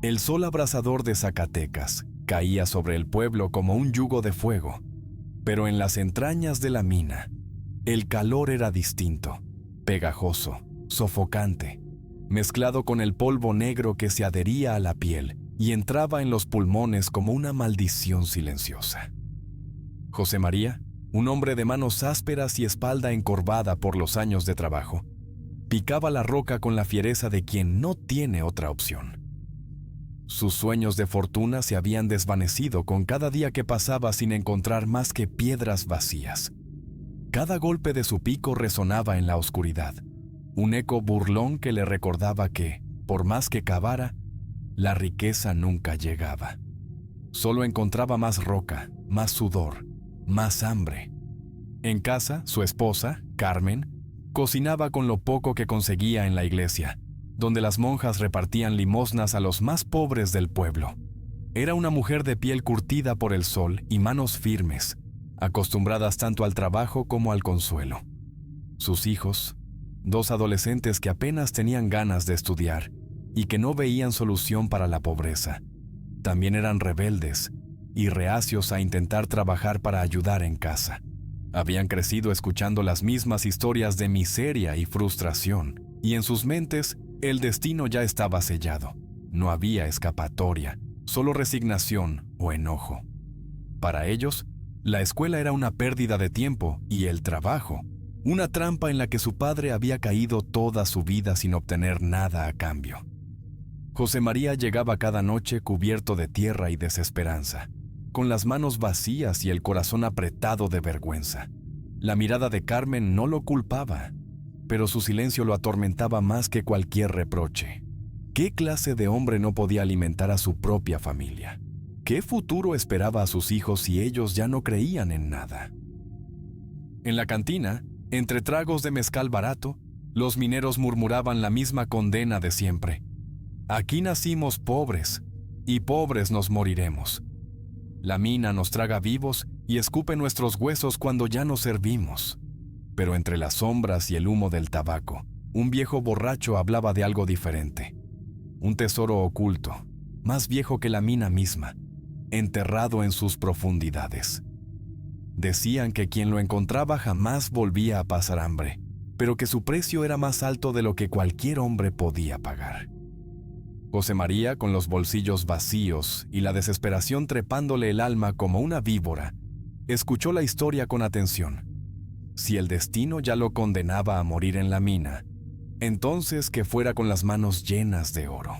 El sol abrasador de Zacatecas caía sobre el pueblo como un yugo de fuego, pero en las entrañas de la mina, el calor era distinto, pegajoso, sofocante, mezclado con el polvo negro que se adhería a la piel y entraba en los pulmones como una maldición silenciosa. José María, un hombre de manos ásperas y espalda encorvada por los años de trabajo, picaba la roca con la fiereza de quien no tiene otra opción. Sus sueños de fortuna se habían desvanecido con cada día que pasaba sin encontrar más que piedras vacías. Cada golpe de su pico resonaba en la oscuridad, un eco burlón que le recordaba que, por más que cavara, la riqueza nunca llegaba. Solo encontraba más roca, más sudor, más hambre. En casa, su esposa, Carmen, cocinaba con lo poco que conseguía en la iglesia, donde las monjas repartían limosnas a los más pobres del pueblo. Era una mujer de piel curtida por el sol y manos firmes, acostumbradas tanto al trabajo como al consuelo. Sus hijos, 2 adolescentes que apenas tenían ganas de estudiar y que no veían solución para la pobreza, también eran rebeldes y reacios a intentar trabajar para ayudar en casa. Habían crecido escuchando las mismas historias de miseria y frustración, y en sus mentes el destino ya estaba sellado. No había escapatoria, solo resignación o enojo. Para ellos, la escuela era una pérdida de tiempo y el trabajo, una trampa en la que su padre había caído toda su vida sin obtener nada a cambio. José María llegaba cada noche cubierto de tierra y desesperanza, con las manos vacías y el corazón apretado de vergüenza. La mirada de Carmen no lo culpaba, pero su silencio lo atormentaba más que cualquier reproche. ¿Qué clase de hombre no podía alimentar a su propia familia? ¿Qué futuro esperaba a sus hijos si ellos ya no creían en nada? En la cantina, entre tragos de mezcal barato, los mineros murmuraban la misma condena de siempre. Aquí nacimos pobres, y pobres nos moriremos. La mina nos traga vivos y escupe nuestros huesos cuando ya no servimos. Pero entre las sombras y el humo del tabaco, un viejo borracho hablaba de algo diferente. Un tesoro oculto, más viejo que la mina misma, enterrado en sus profundidades. Decían que quien lo encontraba jamás volvía a pasar hambre, pero que su precio era más alto de lo que cualquier hombre podía pagar. José María, con los bolsillos vacíos y la desesperación trepándole el alma como una víbora, escuchó la historia con atención. Si el destino ya lo condenaba a morir en la mina, entonces que fuera con las manos llenas de oro.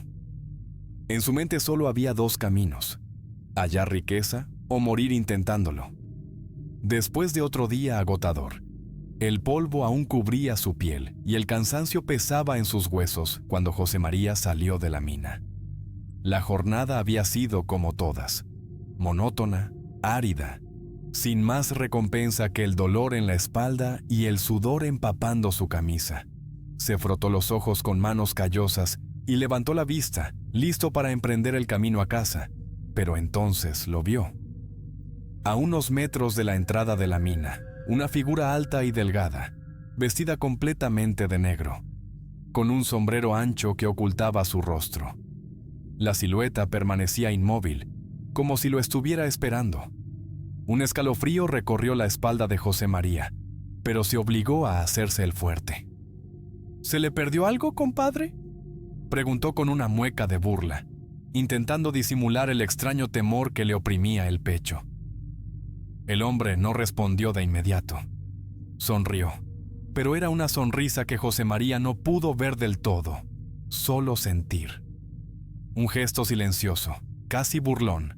En su mente solo había 2 caminos: hallar riqueza o morir intentándolo. Después de otro día agotador, el polvo aún cubría su piel y el cansancio pesaba en sus huesos cuando José María salió de la mina. La jornada había sido como todas, monótona, árida, sin más recompensa que el dolor en la espalda y el sudor empapando su camisa. Se frotó los ojos con manos callosas y levantó la vista, listo para emprender el camino a casa, pero entonces lo vio. A unos metros de la entrada de la mina, una figura alta y delgada, vestida completamente de negro, con un sombrero ancho que ocultaba su rostro. La silueta permanecía inmóvil, como si lo estuviera esperando. Un escalofrío recorrió la espalda de José María, pero se obligó a hacerse el fuerte. ¿Se le perdió algo, compadre?, preguntó con una mueca de burla, intentando disimular el extraño temor que le oprimía el pecho. El hombre no respondió de inmediato. Sonrió, pero era una sonrisa que José María no pudo ver del todo, solo sentir. Un gesto silencioso, casi burlón,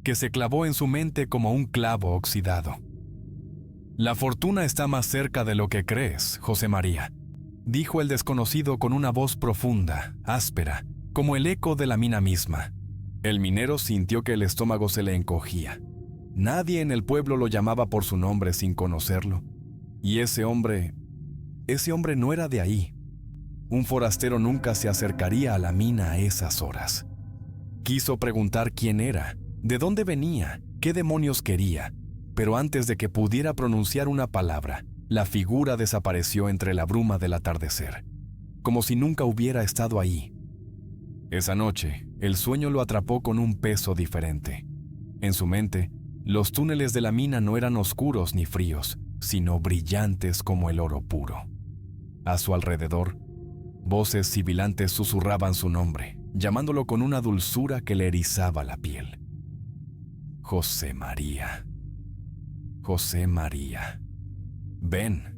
que se clavó en su mente como un clavo oxidado. «La fortuna está más cerca de lo que crees, José María», dijo el desconocido con una voz profunda, áspera, como el eco de la mina misma. El minero sintió que el estómago se le encogía. Nadie en el pueblo lo llamaba por su nombre sin conocerlo. Y ese hombre no era de ahí. Un forastero nunca se acercaría a la mina a esas horas. Quiso preguntar quién era, de dónde venía, qué demonios quería, pero antes de que pudiera pronunciar una palabra, la figura desapareció entre la bruma del atardecer, como si nunca hubiera estado ahí. Esa noche, el sueño lo atrapó con un peso diferente. En su mente, los túneles de la mina no eran oscuros ni fríos, sino brillantes como el oro puro. A su alrededor, voces sibilantes susurraban su nombre, llamándolo con una dulzura que le erizaba la piel. José María. José María. Ven.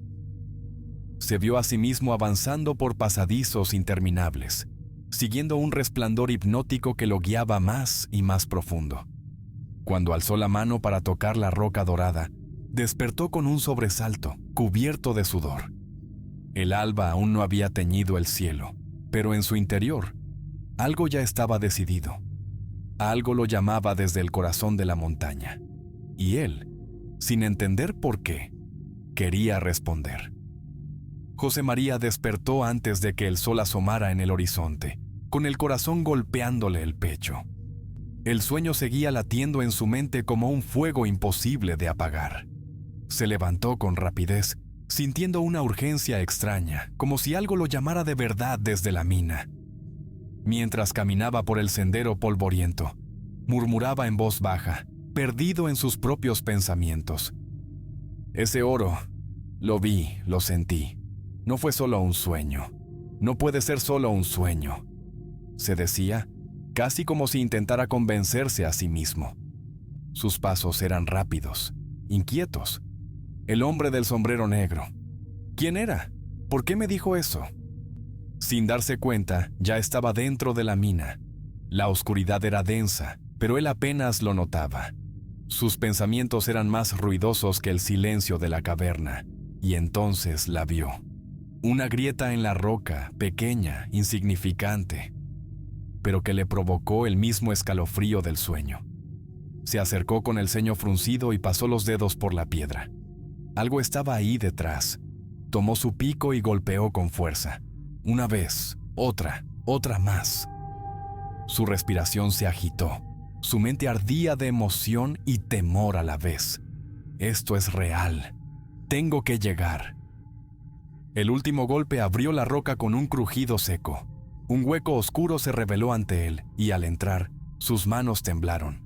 Se vio a sí mismo avanzando por pasadizos interminables, siguiendo un resplandor hipnótico que lo guiaba más y más profundo. Cuando alzó la mano para tocar la roca dorada, despertó con un sobresalto, cubierto de sudor. El alba aún no había teñido el cielo, pero en su interior, algo ya estaba decidido. Algo lo llamaba desde el corazón de la montaña. Y él, sin entender por qué, quería responder. José María despertó antes de que el sol asomara en el horizonte, con el corazón golpeándole el pecho. El sueño seguía latiendo en su mente como un fuego imposible de apagar. Se levantó con rapidez, sintiendo una urgencia extraña, como si algo lo llamara de verdad desde la mina. Mientras caminaba por el sendero polvoriento, murmuraba en voz baja, perdido en sus propios pensamientos. Ese oro, lo vi, lo sentí. No fue solo un sueño. No puede ser solo un sueño, se decía, casi como si intentara convencerse a sí mismo. Sus pasos eran rápidos, inquietos. El hombre del sombrero negro. ¿Quién era? ¿Por qué me dijo eso? Sin darse cuenta, ya estaba dentro de la mina. La oscuridad era densa, pero él apenas lo notaba. Sus pensamientos eran más ruidosos que el silencio de la caverna, y entonces la vio. Una grieta en la roca, pequeña, insignificante, pero que le provocó el mismo escalofrío del sueño. Se acercó con el ceño fruncido y pasó los dedos por la piedra. Algo estaba ahí detrás. Tomó su pico y golpeó con fuerza. Una vez, otra más. Su respiración se agitó. Su mente ardía de emoción y temor a la vez. Esto es real. Tengo que llegar. El último golpe abrió la roca con un crujido seco. Un hueco oscuro se reveló ante él y al entrar, sus manos temblaron.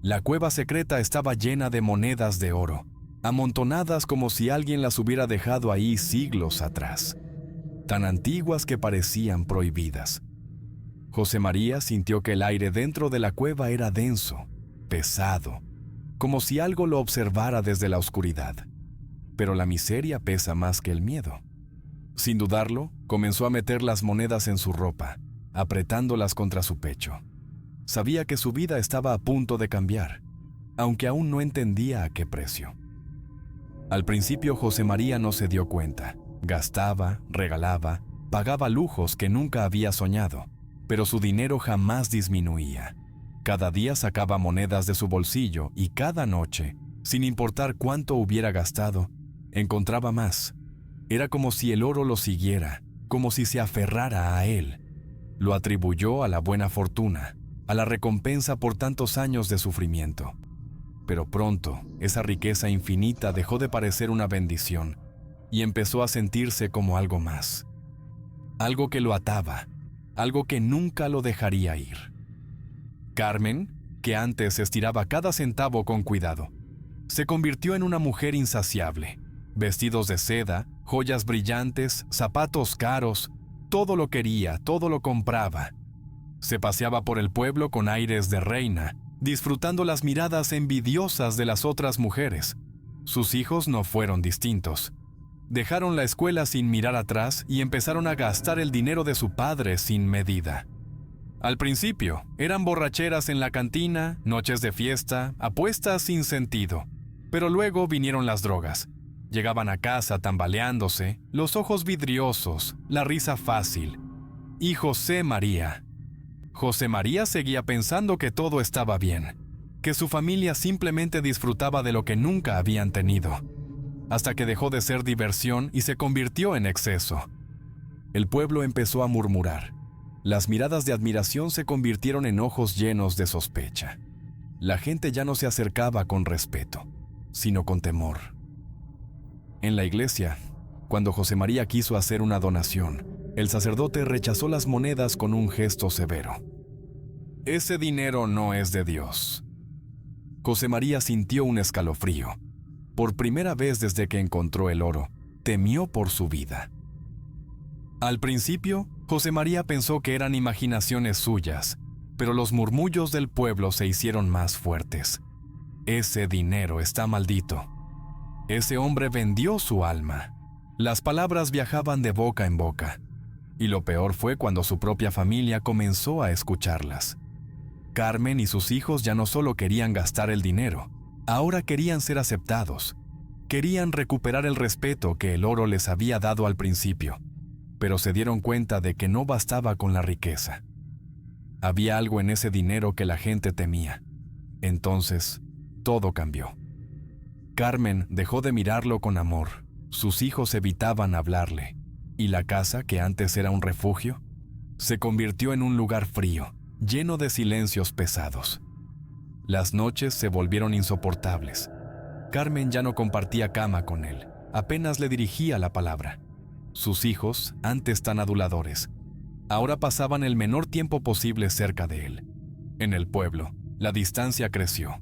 La cueva secreta estaba llena de monedas de oro, amontonadas como si alguien las hubiera dejado ahí siglos atrás, tan antiguas que parecían prohibidas. José María sintió que el aire dentro de la cueva era denso, pesado, como si algo lo observara desde la oscuridad. Pero la miseria pesa más que el miedo. Sin dudarlo, comenzó a meter las monedas en su ropa, apretándolas contra su pecho. Sabía que su vida estaba a punto de cambiar, aunque aún no entendía a qué precio. Al principio José María no se dio cuenta. Gastaba, regalaba, pagaba lujos que nunca había soñado, pero su dinero jamás disminuía. Cada día sacaba monedas de su bolsillo y cada noche, sin importar cuánto hubiera gastado, encontraba más. Era como si el oro lo siguiera, como si se aferrara a él. Lo atribuyó a la buena fortuna, a la recompensa por tantos años de sufrimiento. Pero pronto, esa riqueza infinita dejó de parecer una bendición y empezó a sentirse como algo más. Algo que lo ataba, algo que nunca lo dejaría ir. Carmen, que antes estiraba cada centavo con cuidado, se convirtió en una mujer insaciable. Vestidos de seda, joyas brillantes, zapatos caros, todo lo quería, todo lo compraba. Se paseaba por el pueblo con aires de reina, disfrutando las miradas envidiosas de las otras mujeres. Sus hijos no fueron distintos. Dejaron la escuela sin mirar atrás y empezaron a gastar el dinero de su padre sin medida. Al principio, eran borracheras en la cantina, noches de fiesta, apuestas sin sentido. Pero luego vinieron las drogas. Llegaban a casa tambaleándose, los ojos vidriosos, la risa fácil. Y José María. José María seguía pensando que todo estaba bien, que su familia simplemente disfrutaba de lo que nunca habían tenido, hasta que dejó de ser diversión y se convirtió en exceso. El pueblo empezó a murmurar. Las miradas de admiración se convirtieron en ojos llenos de sospecha. La gente ya no se acercaba con respeto, sino con temor. En la iglesia, cuando José María quiso hacer una donación, El sacerdote rechazó las monedas con un gesto severo. «Ese dinero no es de Dios». José María sintió un escalofrío. Por primera vez desde que encontró el oro, temió por su vida. Al principio, José María pensó que eran imaginaciones suyas, pero los murmullos del pueblo se hicieron más fuertes. «Ese dinero está maldito. Ese hombre vendió su alma». Las palabras viajaban de boca en boca, y lo peor fue cuando su propia familia comenzó a escucharlas. Carmen y sus hijos ya no solo querían gastar el dinero, ahora querían ser aceptados. Querían recuperar el respeto que el oro les había dado al principio, pero se dieron cuenta de que no bastaba con la riqueza. Había algo en ese dinero que la gente temía. Entonces, todo cambió. Carmen dejó de mirarlo con amor, sus hijos evitaban hablarle, y la casa, que antes era un refugio, se convirtió en un lugar frío, lleno de silencios pesados. Las noches se volvieron insoportables. Carmen ya no compartía cama con él, apenas le dirigía la palabra. Sus hijos, antes tan aduladores, ahora pasaban el menor tiempo posible cerca de él. En el pueblo, la distancia creció.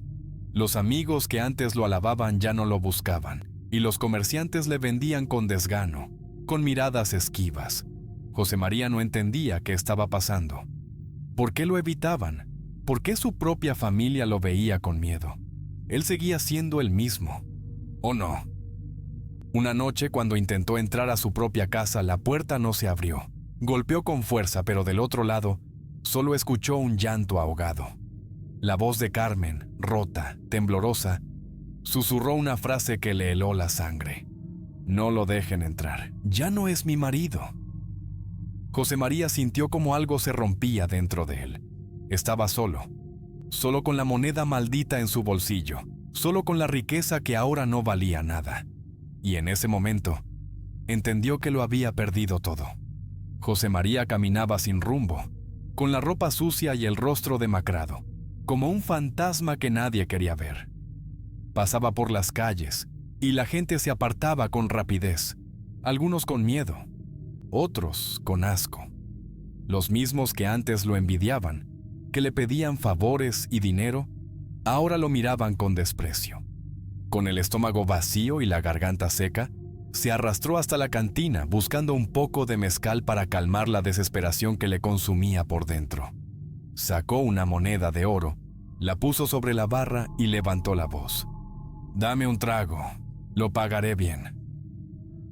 Los amigos que antes lo alababan ya no lo buscaban, y los comerciantes le vendían con desgano, con miradas esquivas. José María no entendía qué estaba pasando. ¿Por qué lo evitaban? ¿Por qué su propia familia lo veía con miedo? Él seguía siendo el mismo, ¿o no? Una noche, cuando intentó entrar a su propia casa, la puerta no se abrió. Golpeó con fuerza, pero del otro lado, solo escuchó un llanto ahogado. La voz de Carmen, rota, temblorosa, susurró una frase que le heló la sangre. «No lo dejen entrar. Ya no es mi marido». José María sintió como algo se rompía dentro de él. Estaba solo con la moneda maldita en su bolsillo, solo con la riqueza que ahora no valía nada. Y en ese momento, entendió que lo había perdido todo. José María caminaba sin rumbo, con la ropa sucia y el rostro demacrado, como un fantasma que nadie quería ver. Pasaba por las calles, y la gente se apartaba con rapidez, algunos con miedo, otros con asco. Los mismos que antes lo envidiaban, que le pedían favores y dinero, ahora lo miraban con desprecio. Con el estómago vacío y la garganta seca, se arrastró hasta la cantina buscando un poco de mezcal para calmar la desesperación que le consumía por dentro. Sacó una moneda de oro, la puso sobre la barra y levantó la voz. «Dame un trago, lo pagaré bien».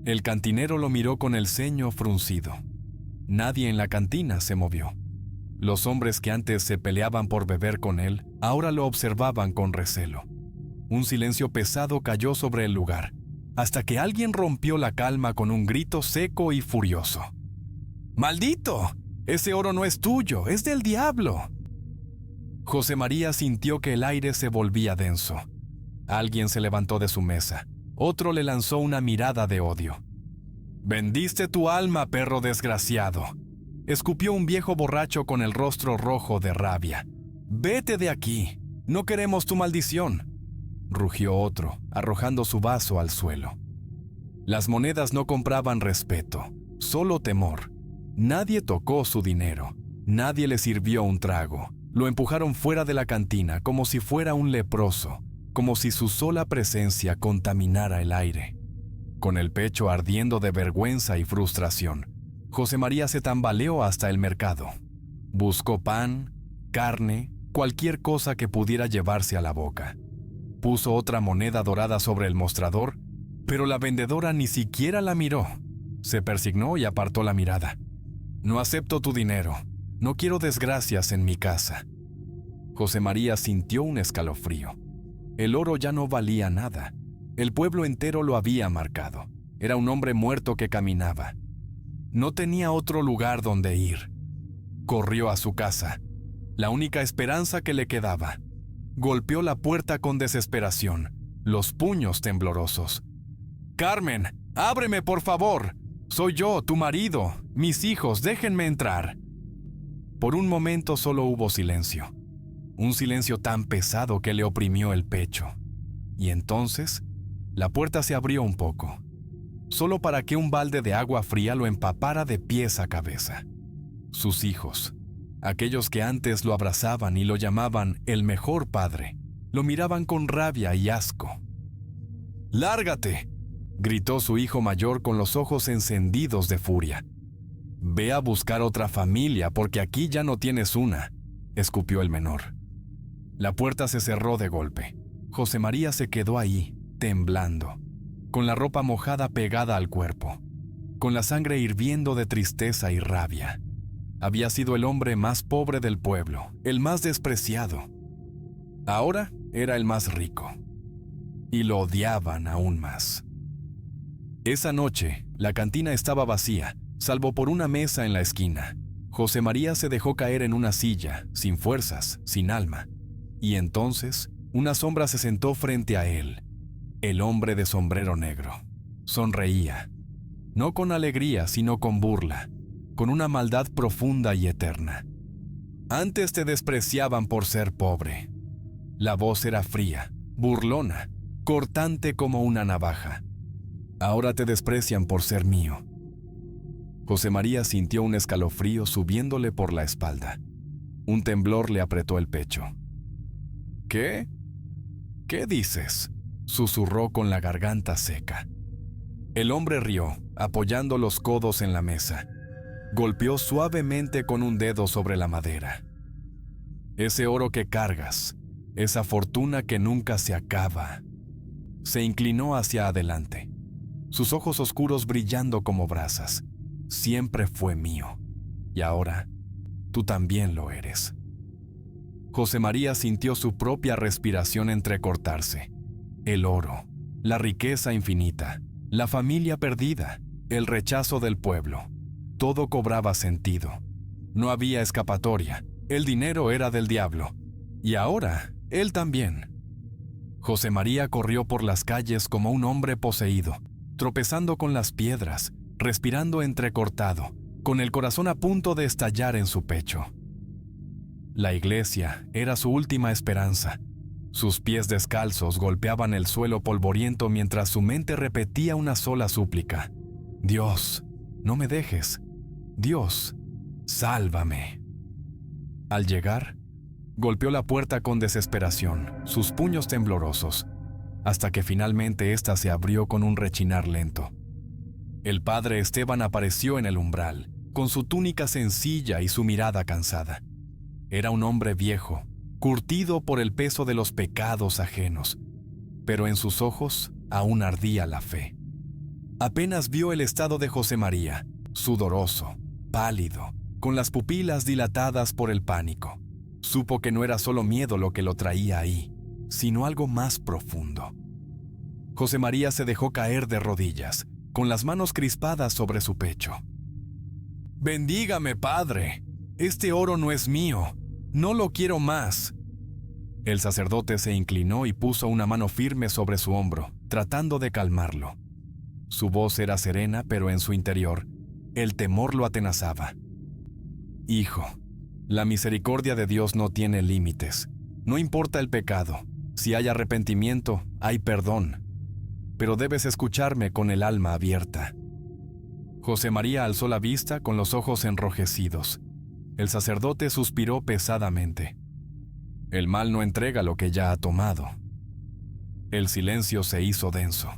El cantinero lo miró con el ceño fruncido. Nadie en la cantina se movió. Los hombres que antes se peleaban por beber con él, ahora lo observaban con recelo. Un silencio pesado cayó sobre el lugar, hasta que alguien rompió la calma con un grito seco y furioso. «¡Maldito! Ese oro no es tuyo, es del diablo». José María sintió que el aire se volvía denso. Alguien se levantó de su mesa. Otro le lanzó una mirada de odio. «Vendiste tu alma, perro desgraciado», escupió un viejo borracho con el rostro rojo de rabia. «Vete de aquí, no queremos tu maldición», rugió otro, arrojando su vaso al suelo. Las monedas no compraban respeto, solo temor. Nadie tocó su dinero, nadie le sirvió un trago. Lo empujaron fuera de la cantina como si fuera un leproso, como si su sola presencia contaminara el aire. Con el pecho ardiendo de vergüenza y frustración, José María se tambaleó hasta el mercado. Buscó pan, carne, cualquier cosa que pudiera llevarse a la boca. Puso otra moneda dorada sobre el mostrador, pero la vendedora ni siquiera la miró. Se persignó y apartó la mirada. «No acepto tu dinero. No quiero desgracias en mi casa». José María sintió un escalofrío. El oro ya no valía nada. El pueblo entero lo había marcado. Era un hombre muerto que caminaba. No tenía otro lugar donde ir. Corrió a su casa, la única esperanza que le quedaba. Golpeó la puerta con desesperación, los puños temblorosos. «Carmen, ábreme, por favor. Soy yo, tu marido, mis hijos, déjenme entrar». Por un momento solo hubo silencio. Un silencio tan pesado que le oprimió el pecho. Y entonces, la puerta se abrió un poco. solo para que un balde de agua fría lo empapara de pies a cabeza. Sus hijos, aquellos que antes lo abrazaban y lo llamaban el mejor padre, lo miraban con rabia y asco. «¡Lárgate!», gritó su hijo mayor con los ojos encendidos de furia. «Ve a buscar otra familia porque aquí ya no tienes una», escupió el menor. La puerta se cerró de golpe. José María se quedó ahí, temblando, con la ropa mojada pegada al cuerpo, con la sangre hirviendo de tristeza y rabia. Había sido el hombre más pobre del pueblo, el más despreciado. Ahora era el más rico. Y lo odiaban aún más. Esa noche, la cantina estaba vacía, salvo por una mesa en la esquina. José María se dejó caer en una silla, sin fuerzas, sin alma. Y entonces, una sombra se sentó frente a él. El hombre de sombrero negro. Sonreía. No con alegría, sino con burla, con una maldad profunda y eterna. «Antes te despreciaban por ser pobre». La voz era fría, burlona, cortante como una navaja. «Ahora te desprecian por ser mío». José María sintió un escalofrío subiéndole por la espalda. Un temblor le apretó el pecho. «¿Qué? ¿Qué dices?», susurró con la garganta seca. El hombre rió, apoyando los codos en la mesa. Golpeó suavemente con un dedo sobre la madera. «Ese oro que cargas, esa fortuna que nunca se acaba». Se inclinó hacia adelante, sus ojos oscuros brillando como brasas. «Siempre fue mío, y ahora tú también lo eres». José María sintió su propia respiración entrecortarse. El oro, la riqueza infinita, la familia perdida, el rechazo del pueblo. Todo cobraba sentido. No había escapatoria. El dinero era del diablo. Y ahora, él también. José María corrió por las calles como un hombre poseído, tropezando con las piedras, respirando entrecortado, con el corazón a punto de estallar en su pecho. La iglesia era su última esperanza. Sus pies descalzos golpeaban el suelo polvoriento mientras su mente repetía una sola súplica. «Dios, no me dejes. Dios, sálvame». Al llegar, golpeó la puerta con desesperación, sus puños temblorosos, hasta que finalmente ésta se abrió con un rechinar lento. El padre Esteban apareció en el umbral, con su túnica sencilla y su mirada cansada. Era un hombre viejo, curtido por el peso de los pecados ajenos, pero en sus ojos aún ardía la fe. Apenas vio el estado de José María, sudoroso, pálido, con las pupilas dilatadas por el pánico. Supo que no era solo miedo lo que lo traía ahí, sino algo más profundo. José María se dejó caer de rodillas, con las manos crispadas sobre su pecho. «Bendígame, Padre. Este oro no es mío. No lo quiero más». El sacerdote se inclinó y puso una mano firme sobre su hombro, tratando de calmarlo. Su voz era serena, pero en su interior, el temor lo atenazaba. «Hijo, la misericordia de Dios no tiene límites. No importa el pecado. Si hay arrepentimiento, hay perdón. Pero debes escucharme con el alma abierta». José María alzó la vista con los ojos enrojecidos. El sacerdote suspiró pesadamente. «El mal no entrega lo que ya ha tomado». El silencio se hizo denso.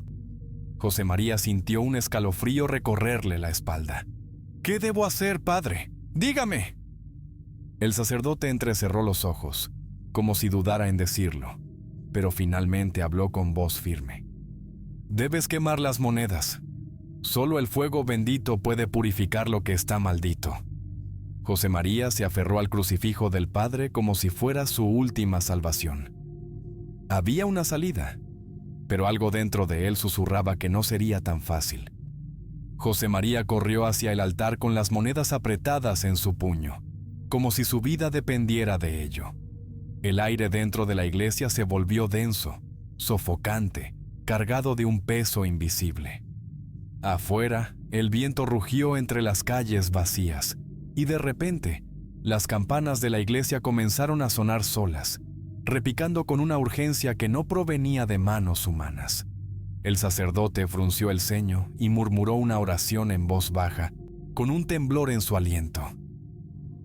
José María sintió un escalofrío recorrerle la espalda. «¿Qué debo hacer, padre? Dígame». El sacerdote entrecerró los ojos, como si dudara en decirlo, pero finalmente habló con voz firme. «Debes quemar las monedas. Solo el fuego bendito puede purificar lo que está maldito». José María se aferró al crucifijo del Padre como si fuera su última salvación. Había una salida, pero algo dentro de él susurraba que no sería tan fácil. José María corrió hacia el altar con las monedas apretadas en su puño, como si su vida dependiera de ello. El aire dentro de la iglesia se volvió denso, sofocante, cargado de un peso invisible. Afuera, el viento rugió entre las calles vacías, y de repente, las campanas de la iglesia comenzaron a sonar solas, repicando con una urgencia que no provenía de manos humanas. El sacerdote frunció el ceño y murmuró una oración en voz baja, con un temblor en su aliento.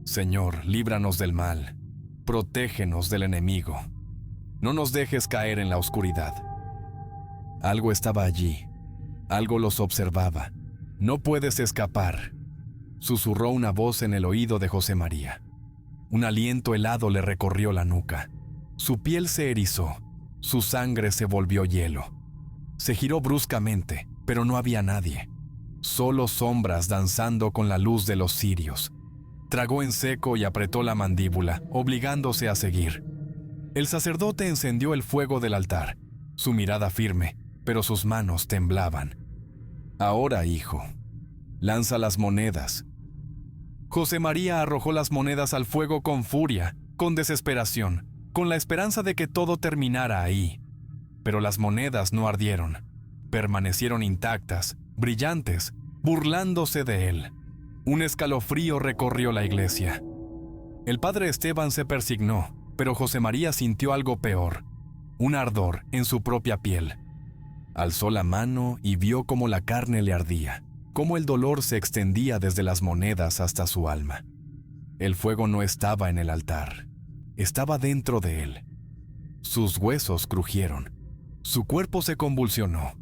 Señor, líbranos del mal, protégenos del enemigo. No nos dejes caer en la oscuridad. Algo estaba allí, algo los observaba. No puedes escapar, susurró una voz en el oído de José María. Un aliento helado le recorrió la nuca. Su piel se erizó, su sangre se volvió hielo. Se giró bruscamente, pero no había nadie. Solo sombras danzando con la luz de los cirios. Tragó en seco y apretó la mandíbula, obligándose a seguir. El sacerdote encendió el fuego del altar, su mirada firme, pero sus manos temblaban. Ahora, hijo, lanza las monedas. José María arrojó las monedas al fuego con furia, con desesperación, con la esperanza de que todo terminara ahí. Pero las monedas no ardieron. Permanecieron intactas, brillantes, burlándose de él. Un escalofrío recorrió la iglesia. El padre Esteban se persignó, pero José María sintió algo peor, un ardor en su propia piel. Alzó la mano y vio cómo la carne le ardía, cómo el dolor se extendía desde las monedas hasta su alma. El fuego no estaba en el altar, estaba dentro de él. Sus huesos crujieron, su cuerpo se convulsionó,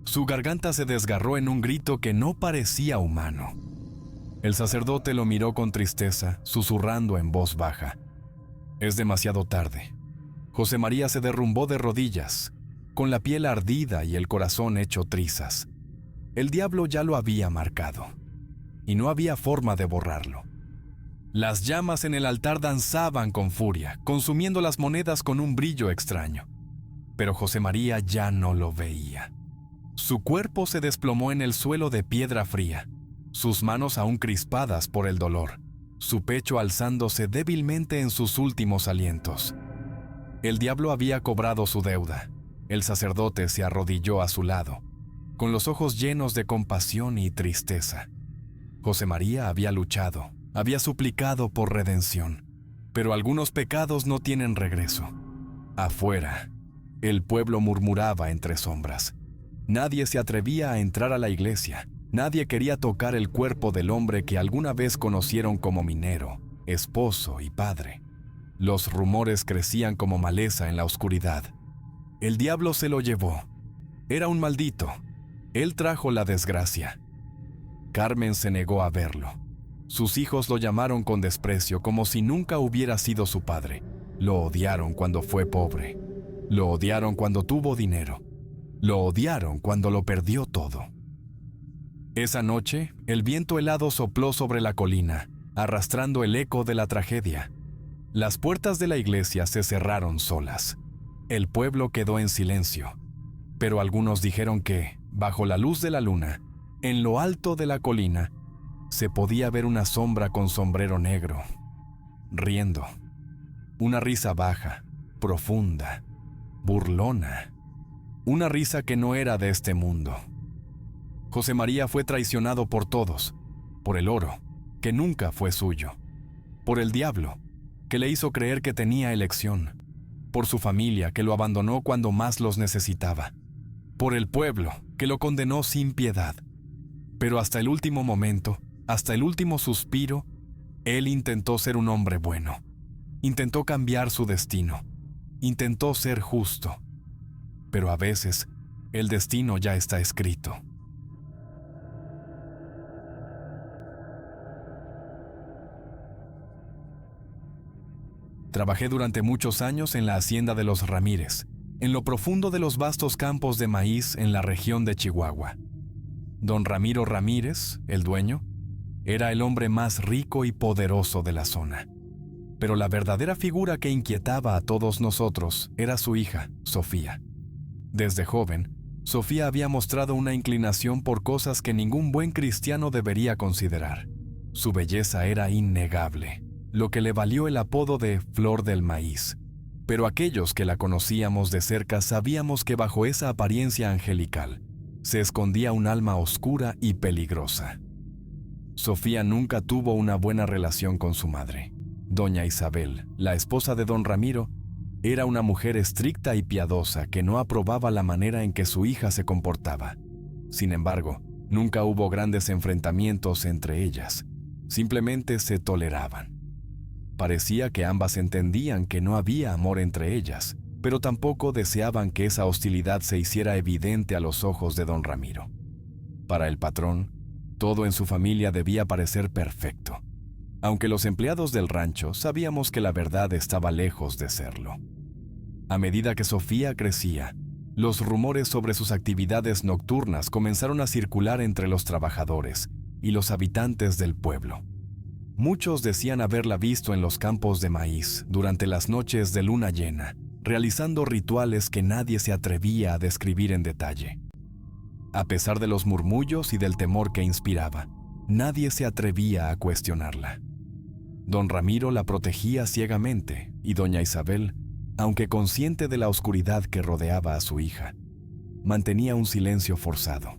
su garganta se desgarró en un grito que no parecía humano. El sacerdote lo miró con tristeza, susurrando en voz baja. Es demasiado tarde. José María se derrumbó de rodillas, con la piel ardida y el corazón hecho trizas. El diablo ya lo había marcado, y no había forma de borrarlo. Las llamas en el altar danzaban con furia, consumiendo las monedas con un brillo extraño. Pero José María ya no lo veía. Su cuerpo se desplomó en el suelo de piedra fría, sus manos aún crispadas por el dolor, su pecho alzándose débilmente en sus últimos alientos. El diablo había cobrado su deuda. El sacerdote se arrodilló a su lado, con los ojos llenos de compasión y tristeza. José María había luchado, había suplicado por redención, pero algunos pecados no tienen regreso. Afuera, el pueblo murmuraba entre sombras. Nadie se atrevía a entrar a la iglesia. Nadie quería tocar el cuerpo del hombre que alguna vez conocieron como minero, esposo y padre. Los rumores crecían como maleza en la oscuridad. El diablo se lo llevó. Era un maldito. Él trajo la desgracia. Carmen se negó a verlo. Sus hijos lo llamaron con desprecio, como si nunca hubiera sido su padre. Lo odiaron cuando fue pobre. Lo odiaron cuando tuvo dinero. Lo odiaron cuando lo perdió todo. Esa noche, el viento helado sopló sobre la colina, arrastrando el eco de la tragedia. Las puertas de la iglesia se cerraron solas. El pueblo quedó en silencio, pero algunos dijeron que, bajo la luz de la luna, en lo alto de la colina, se podía ver una sombra con sombrero negro, riendo. Una risa baja, profunda, burlona. Una risa que no era de este mundo. José María fue traicionado por todos, por el oro, que nunca fue suyo, por el diablo, que le hizo creer que tenía elección, por su familia, que lo abandonó cuando más los necesitaba, por el pueblo, que lo condenó sin piedad. Pero hasta el último momento, hasta el último suspiro, él intentó ser un hombre bueno, intentó cambiar su destino, intentó ser justo, pero a veces el destino ya está escrito. Trabajé durante muchos años en la hacienda de los Ramírez, en lo profundo de los vastos campos de maíz en la región de Chihuahua. Don Ramiro Ramírez, el dueño, era el hombre más rico y poderoso de la zona. Pero la verdadera figura que inquietaba a todos nosotros era su hija, Sofía. Desde joven, Sofía había mostrado una inclinación por cosas que ningún buen cristiano debería considerar. Su belleza era innegable, lo que le valió el apodo de Flor del Maíz. Pero aquellos que la conocíamos de cerca sabíamos que bajo esa apariencia angelical se escondía un alma oscura y peligrosa. Sofía nunca tuvo una buena relación con su madre. Doña Isabel, la esposa de don Ramiro, Era una mujer estricta y piadosa que no aprobaba la manera en que su hija se comportaba. Sin embargo, nunca hubo grandes enfrentamientos entre ellas. Simplemente se toleraban. Parecía que ambas entendían que no había amor entre ellas, pero tampoco deseaban que esa hostilidad se hiciera evidente a los ojos de don Ramiro. Para el patrón, todo en su familia debía parecer perfecto, aunque los empleados del rancho sabíamos que la verdad estaba lejos de serlo. A medida que Sofía crecía, los rumores sobre sus actividades nocturnas comenzaron a circular entre los trabajadores y los habitantes del pueblo. Muchos decían haberla visto en los campos de maíz durante las noches de luna llena, realizando rituales que nadie se atrevía a describir en detalle. A pesar de los murmullos y del temor que inspiraba, nadie se atrevía a cuestionarla. Don Ramiro la protegía ciegamente y doña Isabel, aunque consciente de la oscuridad que rodeaba a su hija, mantenía un silencio forzado.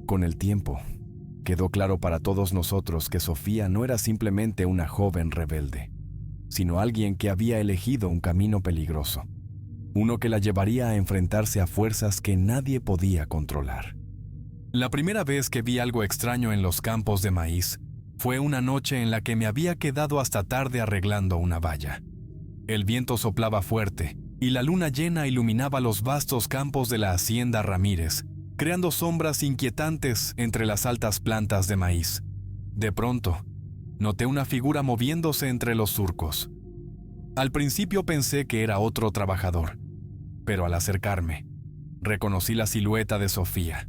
Con el tiempo, quedó claro para todos nosotros que Sofía no era simplemente una joven rebelde, sino alguien que había elegido un camino peligroso, uno que la llevaría a enfrentarse a fuerzas que nadie podía controlar. La primera vez que vi algo extraño en los campos de maíz fue una noche en la que me había quedado hasta tarde arreglando una valla. El viento soplaba fuerte y la luna llena iluminaba los vastos campos de la hacienda Ramírez, creando sombras inquietantes entre las altas plantas de maíz. De pronto, noté una figura moviéndose entre los surcos. Al principio pensé que era otro trabajador, pero al acercarme, reconocí la silueta de Sofía.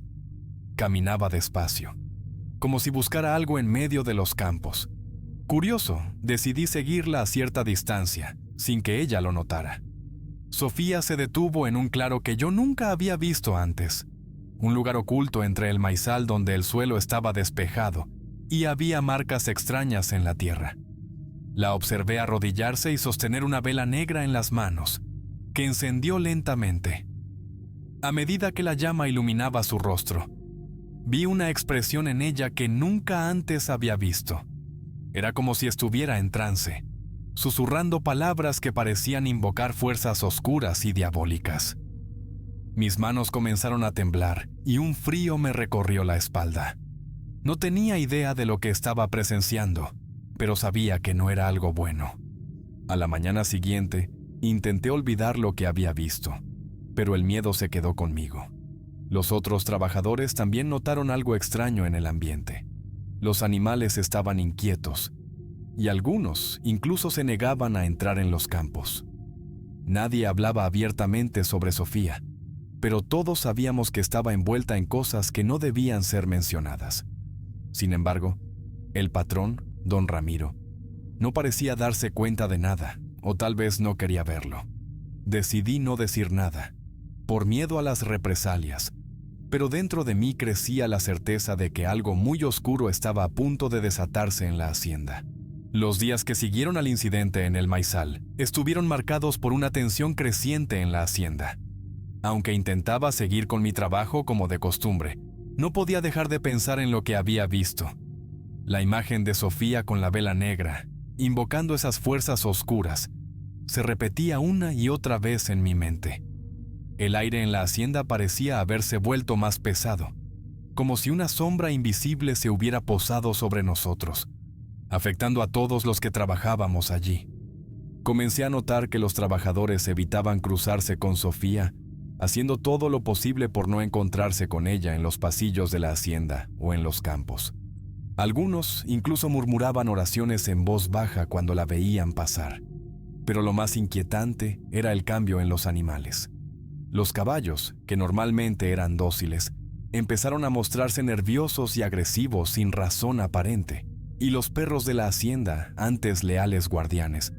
Caminaba despacio, como si buscara algo en medio de los campos. Curioso, decidí seguirla a cierta distancia, sin que ella lo notara. Sofía se detuvo en un claro que yo nunca había visto antes, un lugar oculto entre el maizal donde el suelo estaba despejado y había marcas extrañas en la tierra. La observé arrodillarse y sostener una vela negra en las manos, que encendió lentamente. A medida que la llama iluminaba su rostro, vi una expresión en ella que nunca antes había visto. Era como si estuviera en trance, susurrando palabras que parecían invocar fuerzas oscuras y diabólicas. Mis manos comenzaron a temblar y un frío me recorrió la espalda. No tenía idea de lo que estaba presenciando, pero sabía que no era algo bueno. A la mañana siguiente, intenté olvidar lo que había visto, pero el miedo se quedó conmigo. Los otros trabajadores también notaron algo extraño en el ambiente. Los animales estaban inquietos, y algunos incluso se negaban a entrar en los campos. Nadie hablaba abiertamente sobre Sofía, pero todos sabíamos que estaba envuelta en cosas que no debían ser mencionadas. Sin embargo, el patrón, don Ramiro, no parecía darse cuenta de nada, o tal vez no quería verlo. Decidí no decir nada, por miedo a las represalias, pero dentro de mí crecía la certeza de que algo muy oscuro estaba a punto de desatarse en la hacienda. Los días que siguieron al incidente en el maizal estuvieron marcados por una tensión creciente en la hacienda. Aunque intentaba seguir con mi trabajo como de costumbre, no podía dejar de pensar en lo que había visto. La imagen de Sofía con la vela negra, invocando esas fuerzas oscuras, se repetía una y otra vez en mi mente. El aire en la hacienda parecía haberse vuelto más pesado, como si una sombra invisible se hubiera posado sobre nosotros, afectando a todos los que trabajábamos allí. Comencé a notar que los trabajadores evitaban cruzarse con Sofía, haciendo todo lo posible por no encontrarse con ella en los pasillos de la hacienda o en los campos. Algunos incluso murmuraban oraciones en voz baja cuando la veían pasar. Pero lo más inquietante era el cambio en los animales. Los caballos, que normalmente eran dóciles, empezaron a mostrarse nerviosos y agresivos sin razón aparente, y los perros de la hacienda, antes leales guardianes,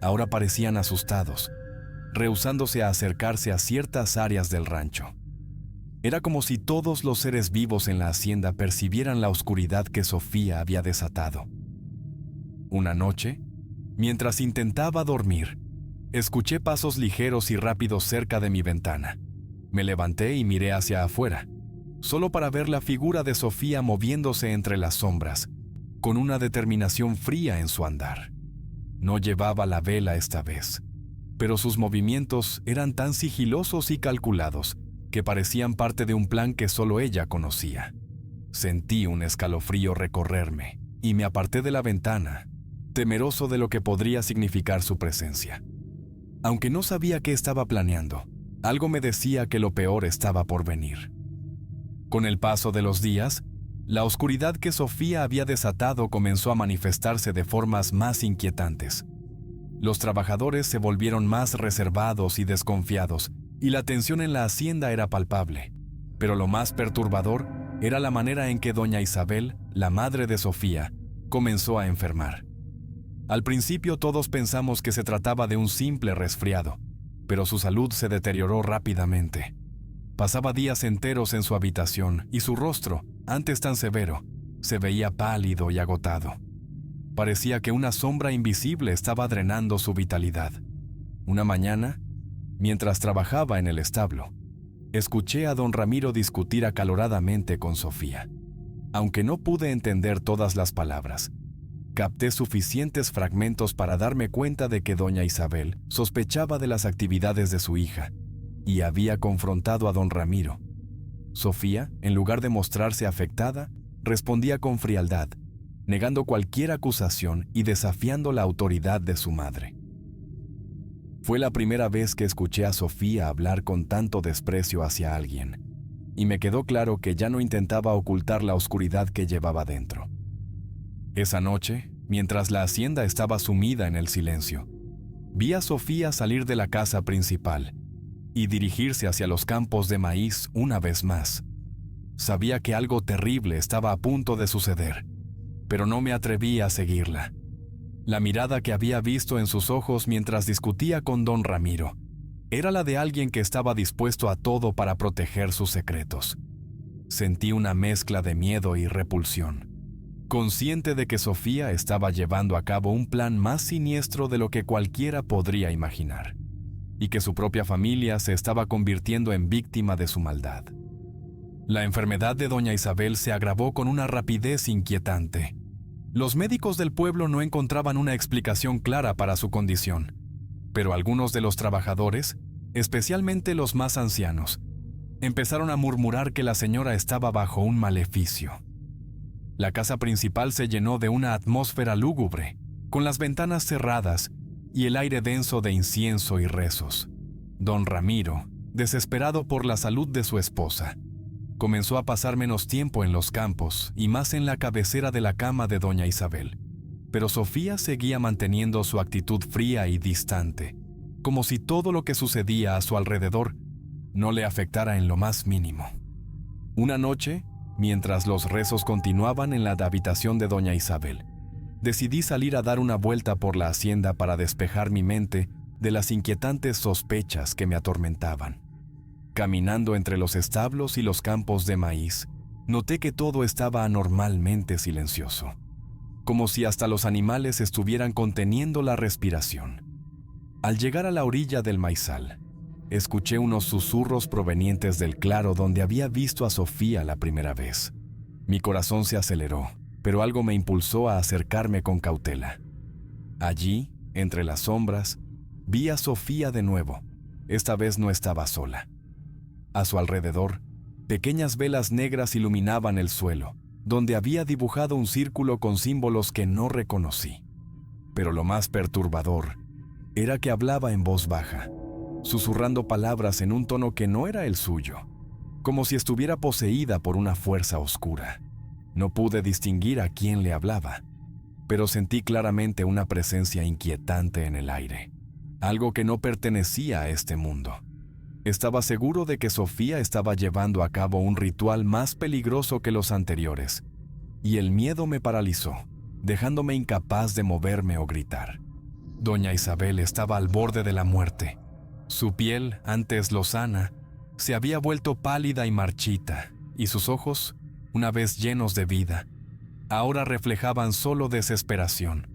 ahora parecían asustados, rehusándose a acercarse a ciertas áreas del rancho. Era como si todos los seres vivos en la hacienda percibieran la oscuridad que Sofía había desatado. Una noche, mientras intentaba dormir, escuché pasos ligeros y rápidos cerca de mi ventana. Me levanté y miré hacia afuera, solo para ver la figura de Sofía moviéndose entre las sombras, con una determinación fría en su andar. No llevaba la vela esta vez. pero sus movimientos eran tan sigilosos y calculados que parecían parte de un plan que solo ella conocía. Sentí un escalofrío recorrerme y me aparté de la ventana, temeroso de lo que podría significar su presencia. Aunque no sabía qué estaba planeando, algo me decía que lo peor estaba por venir. Con el paso de los días, la oscuridad que Sofía había desatado comenzó a manifestarse de formas más inquietantes. Los trabajadores se volvieron más reservados y desconfiados, y la tensión en la hacienda era palpable. Pero lo más perturbador era la manera en que doña Isabel, la madre de Sofía, comenzó a enfermar. Al principio todos pensamos que se trataba de un simple resfriado, pero su salud se deterioró rápidamente. Pasaba días enteros en su habitación y su rostro, antes tan severo, se veía pálido y agotado. Parecía que una sombra invisible estaba drenando su vitalidad. Una mañana, mientras trabajaba en el establo, escuché a don Ramiro discutir acaloradamente con Sofía. Aunque no pude entender todas las palabras, capté suficientes fragmentos para darme cuenta de que doña Isabel sospechaba de las actividades de su hija y había confrontado a don Ramiro. Sofía, en lugar de mostrarse afectada, respondía con frialdad, negando cualquier acusación y desafiando la autoridad de su madre. Fue la primera vez que escuché a Sofía hablar con tanto desprecio hacia alguien, y me quedó claro que ya no intentaba ocultar la oscuridad que llevaba dentro. Esa noche, mientras la hacienda estaba sumida en el silencio, vi a Sofía salir de la casa principal y dirigirse hacia los campos de maíz una vez más. Sabía que algo terrible estaba a punto de suceder, pero no me atreví a seguirla. La mirada que había visto en sus ojos mientras discutía con don Ramiro era la de alguien que estaba dispuesto a todo para proteger sus secretos. Sentí una mezcla de miedo y repulsión, consciente de que Sofía estaba llevando a cabo un plan más siniestro de lo que cualquiera podría imaginar, y que su propia familia se estaba convirtiendo en víctima de su maldad. La enfermedad de doña Isabel se agravó con una rapidez inquietante. Los médicos del pueblo no encontraban una explicación clara para su condición, pero algunos de los trabajadores, especialmente los más ancianos, empezaron a murmurar que la señora estaba bajo un maleficio. La casa principal se llenó de una atmósfera lúgubre, con las ventanas cerradas y el aire denso de incienso y rezos. Don Ramiro, desesperado por la salud de su esposa, comenzó a pasar menos tiempo en los campos y más en la cabecera de la cama de doña Isabel. Pero Sofía seguía manteniendo su actitud fría y distante, como si todo lo que sucedía a su alrededor no le afectara en lo más mínimo. Una noche, mientras los rezos continuaban en la habitación de doña Isabel, decidí salir a dar una vuelta por la hacienda para despejar mi mente de las inquietantes sospechas que me atormentaban. Caminando entre los establos y los campos de maíz, noté que todo estaba anormalmente silencioso, como si hasta los animales estuvieran conteniendo la respiración. Al llegar a la orilla del maizal, escuché unos susurros provenientes del claro donde había visto a Sofía la primera vez. Mi corazón se aceleró, pero algo me impulsó a acercarme con cautela. Allí, entre las sombras, vi a Sofía de nuevo. Esta vez no estaba sola. A su alrededor, pequeñas velas negras iluminaban el suelo, donde había dibujado un círculo con símbolos que no reconocí. Pero lo más perturbador era que hablaba en voz baja, susurrando palabras en un tono que no era el suyo, como si estuviera poseída por una fuerza oscura. No pude distinguir a quién le hablaba, pero sentí claramente una presencia inquietante en el aire, algo que no pertenecía a este mundo. Estaba seguro de que Sofía estaba llevando a cabo un ritual más peligroso que los anteriores, y el miedo me paralizó, dejándome incapaz de moverme o gritar. Doña Isabel estaba al borde de la muerte. Su piel, antes lozana, se había vuelto pálida y marchita, y sus ojos, una vez llenos de vida, ahora reflejaban solo desesperación.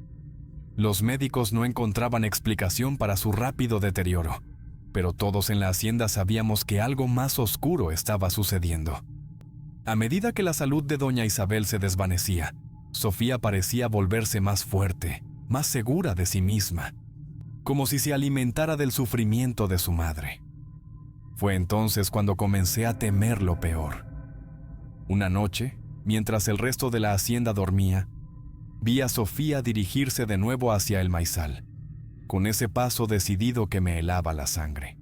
Los médicos no encontraban explicación para su rápido deterioro, pero todos en la hacienda sabíamos que algo más oscuro estaba sucediendo. A medida que la salud de doña Isabel se desvanecía, Sofía parecía volverse más fuerte, más segura de sí misma. como si se alimentara del sufrimiento de su madre. Fue entonces cuando comencé a temer lo peor. Una noche, mientras el resto de la hacienda dormía, vi a Sofía dirigirse de nuevo hacia el maizal, con ese paso decidido que me helaba la sangre.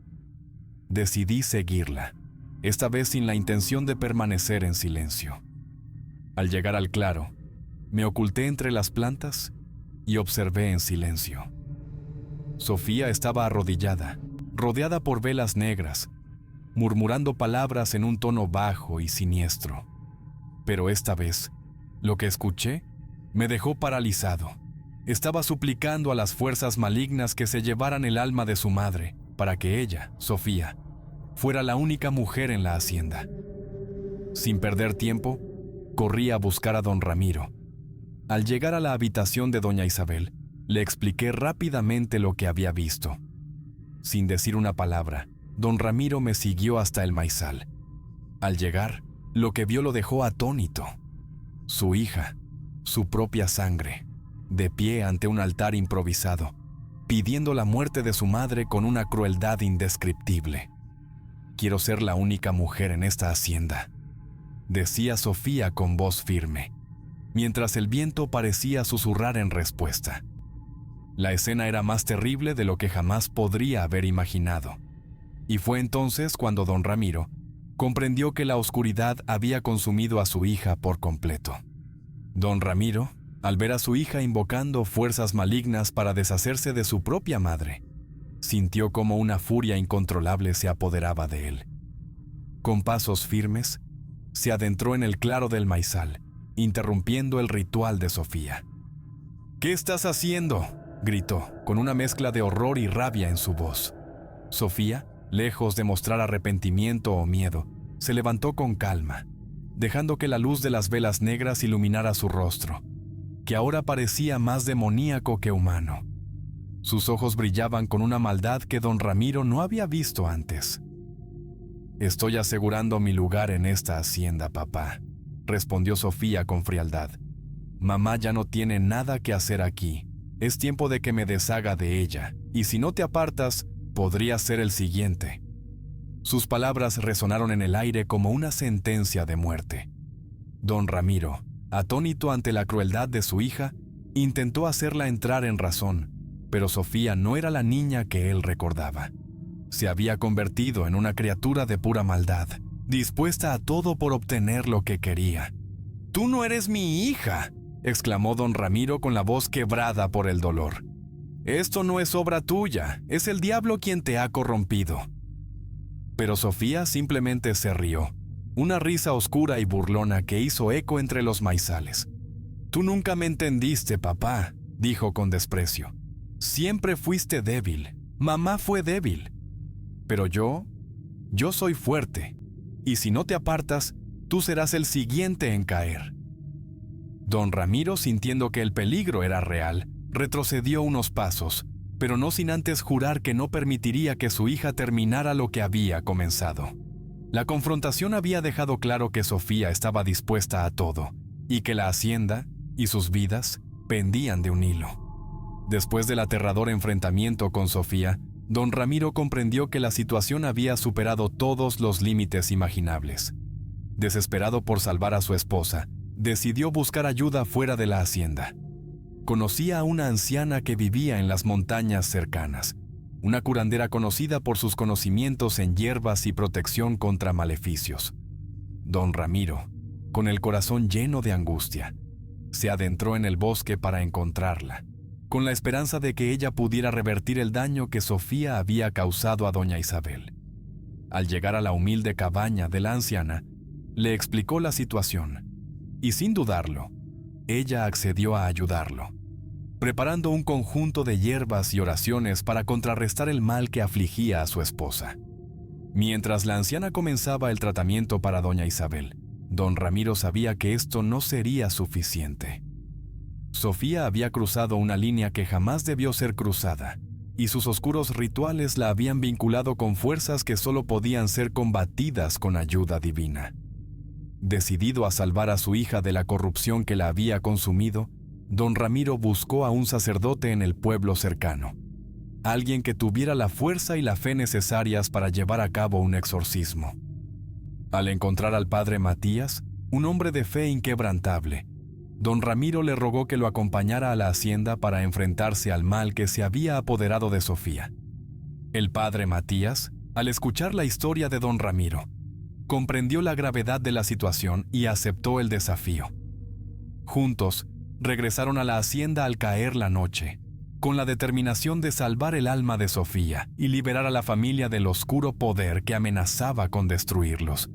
Decidí seguirla, esta vez sin la intención de permanecer en silencio. Al llegar al claro, me oculté entre las plantas y observé en silencio. Sofía estaba arrodillada, rodeada por velas negras, murmurando palabras en un tono bajo y siniestro. Pero esta vez, lo que escuché me dejó paralizado. Estaba suplicando a las fuerzas malignas que se llevaran el alma de su madre, para que ella, Sofía, fuera la única mujer en la hacienda. Sin perder tiempo, corrí a buscar a don Ramiro. Al llegar a la habitación de doña Isabel, le expliqué rápidamente lo que había visto. Sin decir una palabra, don Ramiro me siguió hasta el maizal. Al llegar, lo que vio lo dejó atónito. Su hija, su propia sangre, de pie ante un altar improvisado, pidiendo la muerte de su madre con una crueldad indescriptible. «Quiero ser la única mujer en esta hacienda», decía Sofía con voz firme, mientras el viento parecía susurrar en respuesta. La escena era más terrible de lo que jamás podría haber imaginado. Y fue entonces cuando don Ramiro comprendió que la oscuridad había consumido a su hija por completo. Don Ramiro, al ver a su hija invocando fuerzas malignas para deshacerse de su propia madre, sintió como una furia incontrolable se apoderaba de él. Con pasos firmes, se adentró en el claro del maizal, interrumpiendo el ritual de Sofía. «¿Qué estás haciendo?», gritó, con una mezcla de horror y rabia en su voz. Sofía, lejos de mostrar arrepentimiento o miedo, se levantó con calma, dejando que la luz de las velas negras iluminara su rostro, que ahora parecía más demoníaco que humano. Sus ojos brillaban con una maldad que don Ramiro no había visto antes. «Estoy asegurando mi lugar en esta hacienda, papá», respondió Sofía con frialdad. «Mamá ya no tiene nada que hacer aquí. Es tiempo de que me deshaga de ella, y si no te apartas, podría ser el siguiente». Sus palabras resonaron en el aire como una sentencia de muerte. Don Ramiro, atónito ante la crueldad de su hija, intentó hacerla entrar en razón, pero Sofía no era la niña que él recordaba. Se había convertido en una criatura de pura maldad, dispuesta a todo por obtener lo que quería. «¡Tú no eres mi hija!», exclamó don Ramiro con la voz quebrada por el dolor. «Esto no es obra tuya, es el diablo quien te ha corrompido». Pero Sofía simplemente se rió, una risa oscura y burlona que hizo eco entre los maizales. «Tú nunca me entendiste, papá», dijo con desprecio. «Siempre fuiste débil, mamá fue débil. Pero yo soy fuerte, y si no te apartas, tú serás el siguiente en caer». Don Ramiro, sintiendo que el peligro era real, retrocedió unos pasos, pero no sin antes jurar que no permitiría que su hija terminara lo que había comenzado. La confrontación había dejado claro que Sofía estaba dispuesta a todo, y que la hacienda y sus vidas pendían de un hilo. Después del aterrador enfrentamiento con Sofía, don Ramiro comprendió que la situación había superado todos los límites imaginables. Desesperado por salvar a su esposa, decidió buscar ayuda fuera de la hacienda. Conocía a una anciana que vivía en las montañas cercanas, una curandera conocida por sus conocimientos en hierbas y protección contra maleficios. Don Ramiro, con el corazón lleno de angustia, se adentró en el bosque para encontrarla, con la esperanza de que ella pudiera revertir el daño que Sofía había causado a doña Isabel. Al llegar a la humilde cabaña de la anciana, le explicó la situación, y sin dudarlo, ella accedió a ayudarlo, preparando un conjunto de hierbas y oraciones para contrarrestar el mal que afligía a su esposa. Mientras la anciana comenzaba el tratamiento para doña Isabel, don Ramiro sabía que esto no sería suficiente. Sofía había cruzado una línea que jamás debió ser cruzada, y sus oscuros rituales la habían vinculado con fuerzas que solo podían ser combatidas con ayuda divina. Decidido a salvar a su hija de la corrupción que la había consumido, don Ramiro buscó a un sacerdote en el pueblo cercano. alguien que tuviera la fuerza y la fe necesarias para llevar a cabo un exorcismo. Al encontrar al padre Matías, un hombre de fe inquebrantable, don Ramiro le rogó que lo acompañara a la hacienda para enfrentarse al mal que se había apoderado de Sofía. El padre Matías, al escuchar la historia de don Ramiro, comprendió la gravedad de la situación y aceptó el desafío. Juntos, regresaron a la hacienda al caer la noche, con la determinación de salvar el alma de Sofía y liberar a la familia del oscuro poder que amenazaba con destruirlos.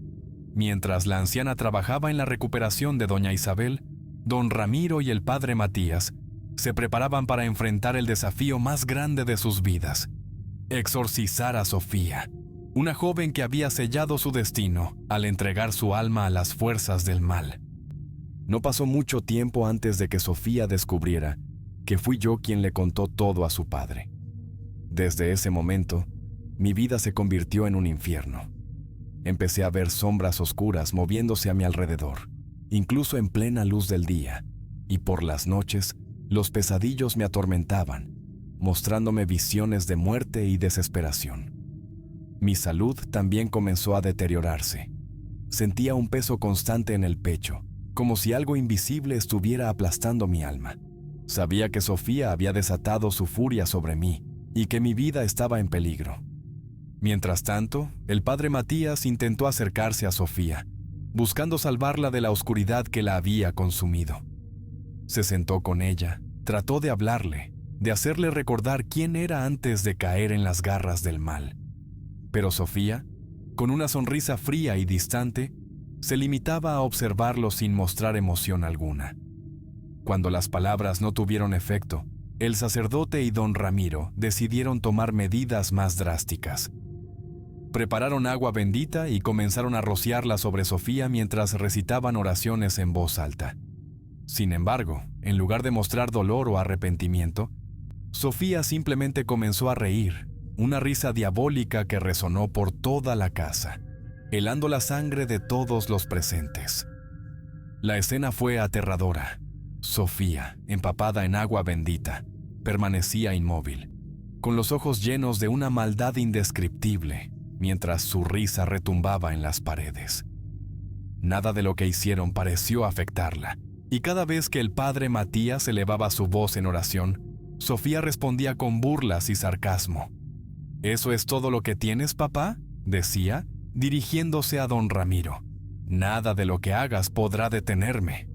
Mientras la anciana trabajaba en la recuperación de doña Isabel, don Ramiro y el padre Matías se preparaban para enfrentar el desafío más grande de sus vidas: exorcizar a Sofía, una joven que había sellado su destino al entregar su alma a las fuerzas del mal. No pasó mucho tiempo antes de que Sofía descubriera que fui yo quien le contó todo a su padre. Desde ese momento, mi vida se convirtió en un infierno. Empecé a ver sombras oscuras moviéndose a mi alrededor, incluso en plena luz del día, y por las noches, los pesadillos me atormentaban, mostrándome visiones de muerte y desesperación. Mi salud también comenzó a deteriorarse. Sentía un peso constante en el pecho, como si algo invisible estuviera aplastando mi alma. Sabía que Sofía había desatado su furia sobre mí y que mi vida estaba en peligro. Mientras tanto, el padre Matías intentó acercarse a Sofía, buscando salvarla de la oscuridad que la había consumido. Se sentó con ella, trató de hablarle, de hacerle recordar quién era antes de caer en las garras del mal. Pero Sofía, con una sonrisa fría y distante, se limitaba a observarlo sin mostrar emoción alguna. Cuando las palabras no tuvieron efecto, el sacerdote y don Ramiro decidieron tomar medidas más drásticas. Prepararon agua bendita y comenzaron a rociarla sobre Sofía mientras recitaban oraciones en voz alta. Sin embargo, en lugar de mostrar dolor o arrepentimiento, Sofía simplemente comenzó a reír, una risa diabólica que resonó por toda la casa, helando la sangre de todos los presentes. La escena fue aterradora. Sofía, empapada en agua bendita, permanecía inmóvil, con los ojos llenos de una maldad indescriptible, mientras su risa retumbaba en las paredes. Nada de lo que hicieron pareció afectarla, y cada vez que el padre Matías elevaba su voz en oración, Sofía respondía con burlas y sarcasmo. «¿Eso es todo lo que tienes, papá?», decía, dirigiéndose a don Ramiro. «Nada de lo que hagas podrá detenerme».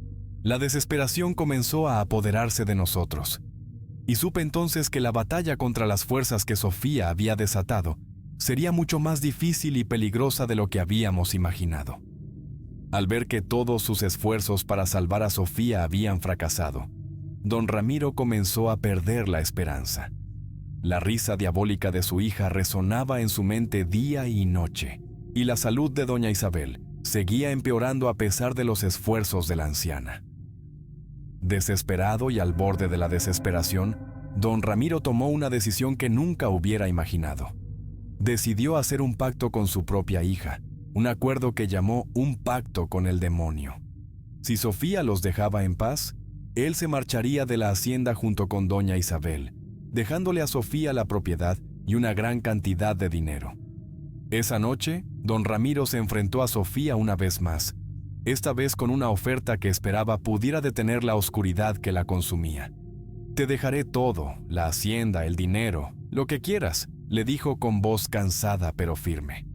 La desesperación comenzó a apoderarse de nosotros, y supe entonces que la batalla contra las fuerzas que Sofía había desatado sería mucho más difícil y peligrosa de lo que habíamos imaginado. Al ver que todos sus esfuerzos para salvar a Sofía habían fracasado, don Ramiro comenzó a perder la esperanza. La risa diabólica de su hija resonaba en su mente día y noche, y la salud de doña Isabel seguía empeorando a pesar de los esfuerzos de la anciana. Desesperado y al borde de la desesperación, don Ramiro tomó una decisión que nunca hubiera imaginado. Decidió hacer un pacto con su propia hija, un acuerdo que llamó un pacto con el demonio. Si Sofía los dejaba en paz, él se marcharía de la hacienda junto con doña Isabel, dejándole a Sofía la propiedad y una gran cantidad de dinero. Esa noche, don Ramiro se enfrentó a Sofía una vez más, esta vez con una oferta que esperaba pudiera detener la oscuridad que la consumía. «Te dejaré todo, la hacienda, el dinero, lo que quieras», le dijo con voz cansada pero firme.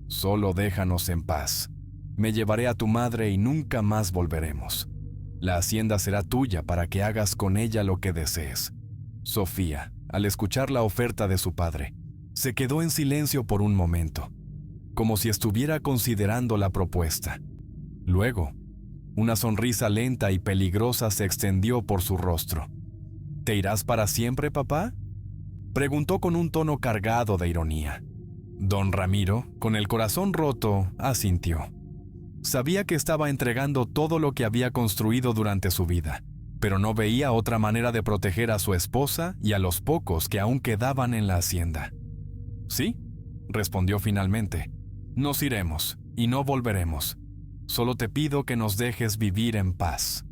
«Solo déjanos en paz. Me llevaré a tu madre y nunca más volveremos. La hacienda será tuya para que hagas con ella lo que desees». Sofía, al escuchar la oferta de su padre, se quedó en silencio por un momento, como si estuviera considerando la propuesta. Luego, una sonrisa lenta y peligrosa se extendió por su rostro. «¿Te irás para siempre, papá?», preguntó con un tono cargado de ironía. Don Ramiro, con el corazón roto, asintió. Sabía que estaba entregando todo lo que había construido durante su vida, pero no veía otra manera de proteger a su esposa y a los pocos que aún quedaban en la hacienda. «Sí», respondió finalmente, «nos iremos y no volveremos. Solo te pido que nos dejes vivir en paz».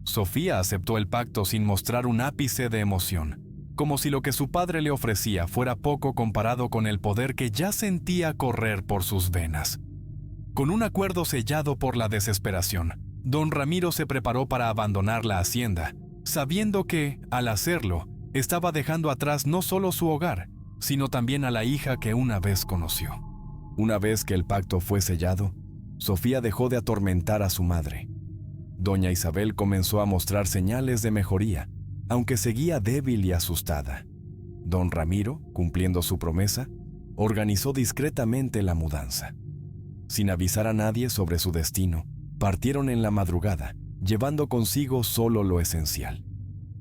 Sofía aceptó el pacto sin mostrar un ápice de emoción, como si lo que su padre le ofrecía fuera poco comparado con el poder que ya sentía correr por sus venas. Con un acuerdo sellado por la desesperación, don Ramiro se preparó para abandonar la hacienda, sabiendo que, al hacerlo, estaba dejando atrás no solo su hogar, sino también a la hija que una vez conoció. Una vez que el pacto fue sellado, Sofía dejó de atormentar a su madre. Doña Isabel comenzó a mostrar señales de mejoría, aunque seguía débil y asustada. Don Ramiro, cumpliendo su promesa, organizó discretamente la mudanza. Sin avisar a nadie sobre su destino, partieron en la madrugada, llevando consigo solo lo esencial.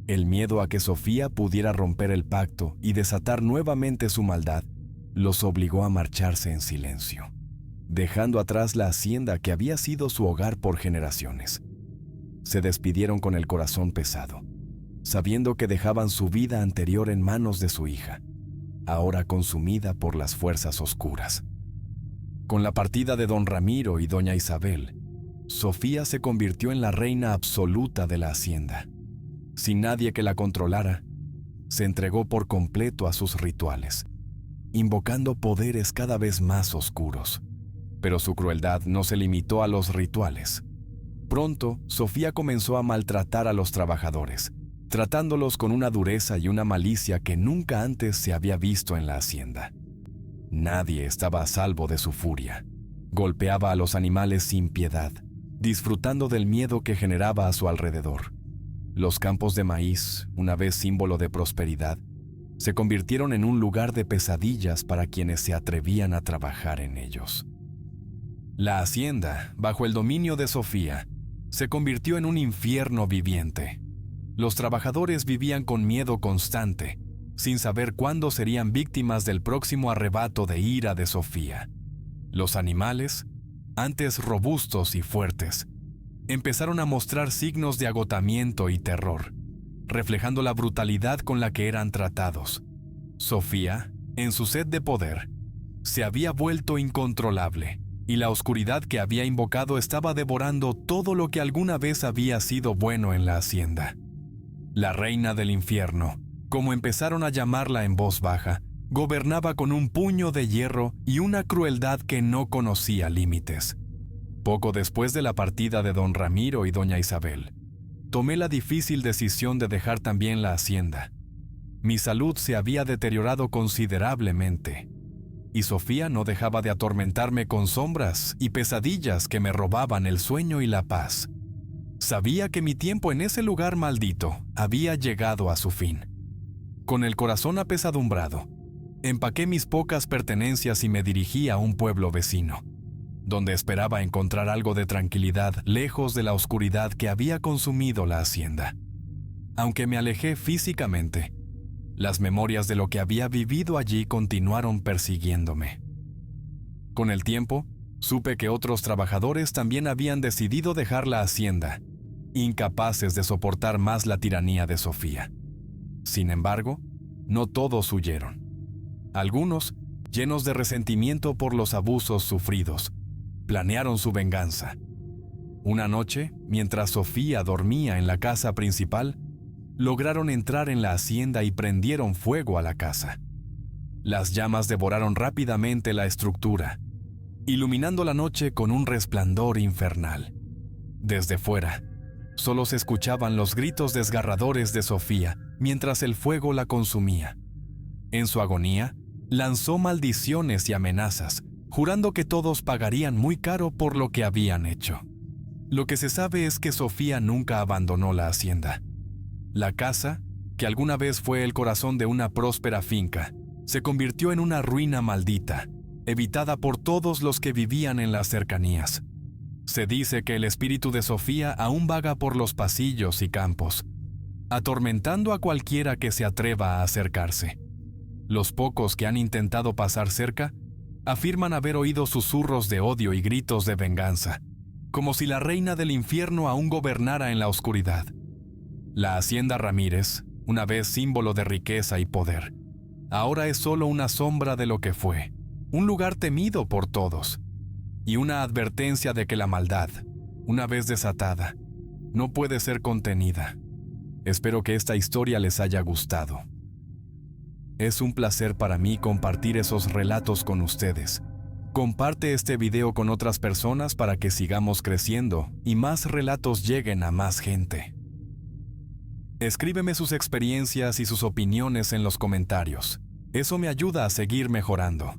El miedo a que Sofía pudiera romper el pacto y desatar nuevamente su maldad los obligó a marcharse en silencio, dejando atrás la hacienda que había sido su hogar por generaciones. Se despidieron con el corazón pesado, sabiendo que dejaban su vida anterior en manos de su hija, ahora consumida por las fuerzas oscuras. Con la partida de don Ramiro y doña Isabel, Sofía se convirtió en la reina absoluta de la hacienda. Sin nadie que la controlara, se entregó por completo a sus rituales, invocando poderes cada vez más oscuros. Pero su crueldad no se limitó a los rituales. Pronto, Sofía comenzó a maltratar a los trabajadores, tratándolos con una dureza y una malicia que nunca antes se había visto en la hacienda. Nadie estaba a salvo de su furia. Golpeaba a los animales sin piedad, disfrutando del miedo que generaba a su alrededor. Los campos de maíz, una vez símbolo de prosperidad, se convirtieron en un lugar de pesadillas para quienes se atrevían a trabajar en ellos. La hacienda, bajo el dominio de Sofía, se convirtió en un infierno viviente. Los trabajadores vivían con miedo constante, sin saber cuándo serían víctimas del próximo arrebato de ira de Sofía. Los animales, antes robustos y fuertes, empezaron a mostrar signos de agotamiento y terror, reflejando la brutalidad con la que eran tratados. Sofía, en su sed de poder, se había vuelto incontrolable, y la oscuridad que había invocado estaba devorando todo lo que alguna vez había sido bueno en la hacienda. La reina del infierno, como empezaron a llamarla en voz baja, gobernaba con un puño de hierro y una crueldad que no conocía límites. Poco después de la partida de don Ramiro y doña Isabel, tomé la difícil decisión de dejar también la hacienda. Mi salud se había deteriorado considerablemente, y Sofía no dejaba de atormentarme con sombras y pesadillas que me robaban el sueño y la paz. Sabía que mi tiempo en ese lugar maldito había llegado a su fin. Con el corazón apesadumbrado, empaqué mis pocas pertenencias y me dirigí a un pueblo vecino, donde esperaba encontrar algo de tranquilidad lejos de la oscuridad que había consumido la hacienda. Aunque me alejé físicamente, las memorias de lo que había vivido allí continuaron persiguiéndome. Con el tiempo, supe que otros trabajadores también habían decidido dejar la hacienda, incapaces de soportar más la tiranía de Sofía. Sin embargo, no todos huyeron. Algunos, llenos de resentimiento por los abusos sufridos, planearon su venganza. Una noche, mientras Sofía dormía en la casa principal, lograron entrar en la hacienda y prendieron fuego a la casa. Las llamas devoraron rápidamente la estructura, iluminando la noche con un resplandor infernal. Desde fuera, solo se escuchaban los gritos desgarradores de Sofía mientras el fuego la consumía. En su agonía, lanzó maldiciones y amenazas, jurando que todos pagarían muy caro por lo que habían hecho. Lo que se sabe es que Sofía nunca abandonó la hacienda. La casa, que alguna vez fue el corazón de una próspera finca, se convirtió en una ruina maldita, evitada por todos los que vivían en las cercanías. Se dice que el espíritu de Sofía aún vaga por los pasillos y campos, atormentando a cualquiera que se atreva a acercarse. Los pocos que han intentado pasar cerca afirman haber oído susurros de odio y gritos de venganza, como si la reina del infierno aún gobernara en la oscuridad. La hacienda Ramírez, una vez símbolo de riqueza y poder, ahora es solo una sombra de lo que fue, un lugar temido por todos, y una advertencia de que la maldad, una vez desatada, no puede ser contenida. Espero que esta historia les haya gustado. Es un placer para mí compartir esos relatos con ustedes. Comparte este video con otras personas para que sigamos creciendo y más relatos lleguen a más gente. Escríbeme sus experiencias y sus opiniones en los comentarios. Eso me ayuda a seguir mejorando.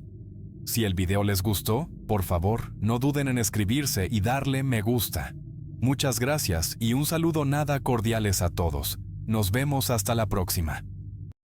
Si el video les gustó, por favor, no duden en escribirse y darle me gusta. Muchas gracias y un saludo nada cordiales a todos. Nos vemos hasta la próxima.